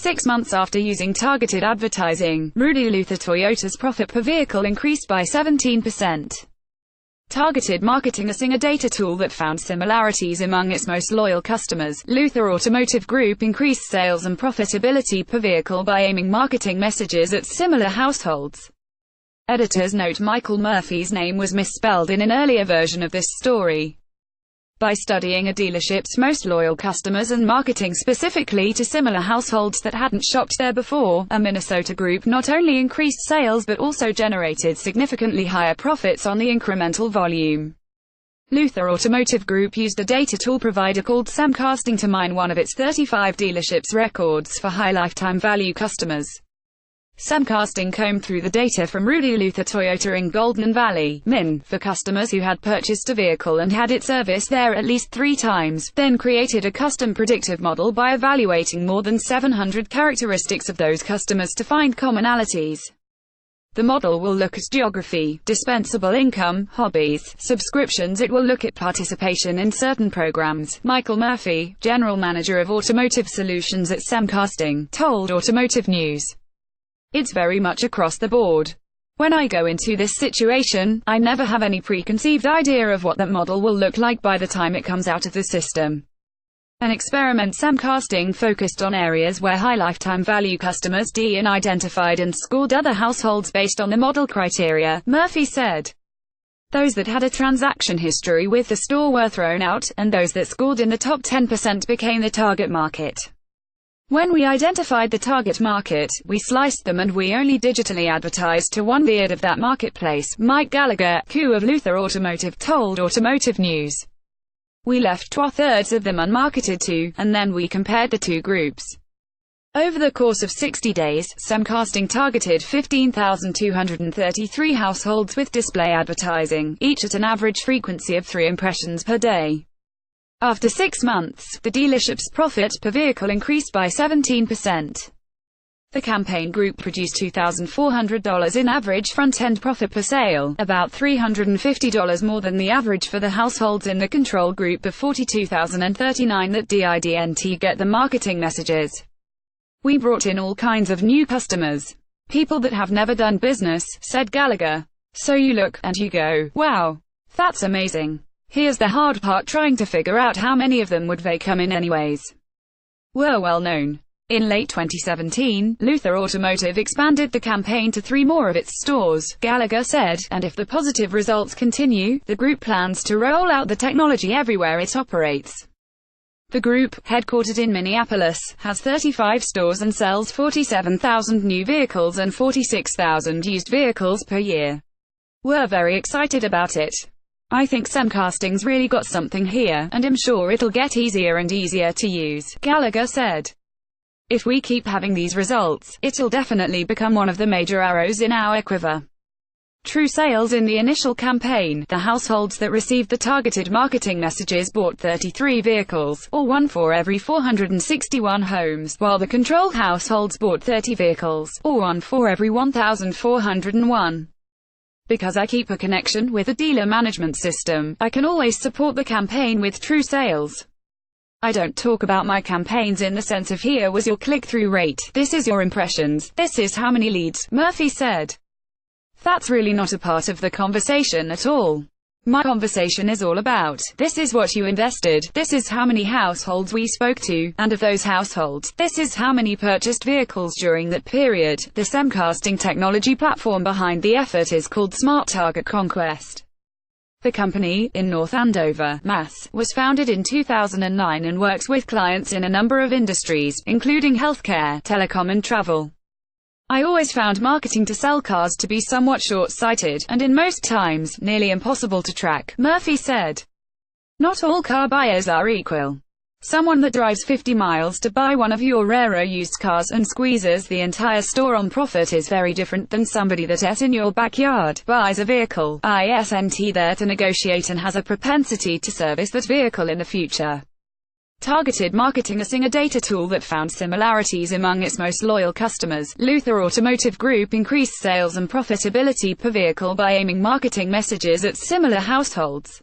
6 months after using targeted advertising, Rudy Luther Toyota's profit per vehicle increased by 17%. Targeted marketing, a data tool that found similarities among its most loyal customers, Luther Automotive Group increased sales and profitability per vehicle by aiming marketing messages at similar households. Editor's note: Michael Murphy's name was misspelled in an earlier version of this story. By studying a dealership's most loyal customers and marketing specifically to similar households that hadn't shopped there before, a Minnesota group not only increased sales but also generated significantly higher profits on the incremental volume. Luther Automotive Group used a data tool provider called Semcasting to mine one of its 35 dealerships' records for high lifetime value customers. Semcasting combed through the data from Rudy Luther Toyota in Golden Valley, Min, for customers who had purchased a vehicle and had it serviced there at least 3 times, then created a custom predictive model by evaluating more than 700 characteristics of those customers to find commonalities. The model will look at geography, dispensable income, hobbies, subscriptions. It will look at participation in certain programs. Michael Murphy, general manager of automotive solutions at Semcasting, told Automotive News. It's very much across the board. When I go into this situation, I never have any preconceived idea of what that model will look like by the time it comes out of the system. An experiment Semcasting focused on areas where high lifetime value customers identified and scored other households based on the model criteria, Murphy said. Those that had a transaction history with the store were thrown out, and those that scored in the top 10% became the target market. When we identified the target market, we sliced them and we only digitally advertised to 1/3 of that marketplace, Mike Gallagher, CEO of Luther Automotive, told Automotive News. We left 2/3 of them unmarketed too, and then we compared the two groups. Over the course of 60 days, Semcasting targeted 15,233 households with display advertising, each at an average frequency of 3 impressions per day. After 6 months, the dealership's profit per vehicle increased by 17%. The campaign group produced $2,400 in average front-end profit per sale, about $350 more than the average for the households in the control group of 42,039 that didn't get the marketing messages. We brought in all kinds of new customers. People that have never done business, said Gallagher. So you look, and you go, wow, that's amazing. Here's the hard part: trying to figure out how many of them would they come in anyways. Were well known. In late 2017, Luther Automotive expanded the campaign to 3 more of its stores, Gallagher said, and if the positive results continue, the group plans to roll out the technology everywhere it operates. The group, headquartered in Minneapolis, has 35 stores and sells 47,000 new vehicles and 46,000 used vehicles per year. We're very excited about it. I think Semcasting's really got something here, and I'm sure it'll get easier and easier to use, Gallagher said. If we keep having these results, it'll definitely become one of the major arrows in our quiver. True sales in the initial campaign, the households that received the targeted marketing messages bought 33 vehicles, or 1 for every 461 homes, while the control households bought 30 vehicles, or 1 for every 1,401. Because I keep a connection with a dealer management system, I can always support the campaign with true sales. I don't talk about my campaigns in the sense of here was your click-through rate, this is your impressions, this is how many leads, Murphy said. That's really not a part of the conversation at all. My conversation is all about, this is what you invested, this is how many households we spoke to, and of those households, this is how many purchased vehicles during that period. The Semcasting technology platform behind the effort is called Smart Target Conquest. The company, in North Andover, Mass., was founded in 2009 and works with clients in a number of industries, including healthcare, telecom and travel. I always found marketing to sell cars to be somewhat short-sighted, and in most times, nearly impossible to track, Murphy said. Not all car buyers are equal. Someone that drives 50 miles to buy one of your rarer used cars and squeezes the entire store on profit is very different than somebody that in your backyard buys a vehicle, isn't there to negotiate and has a propensity to service that vehicle in the future. Targeted marketing, a data tool that found similarities among its most loyal customers, Luther Automotive Group increased sales and profitability per vehicle by aiming marketing messages at similar households.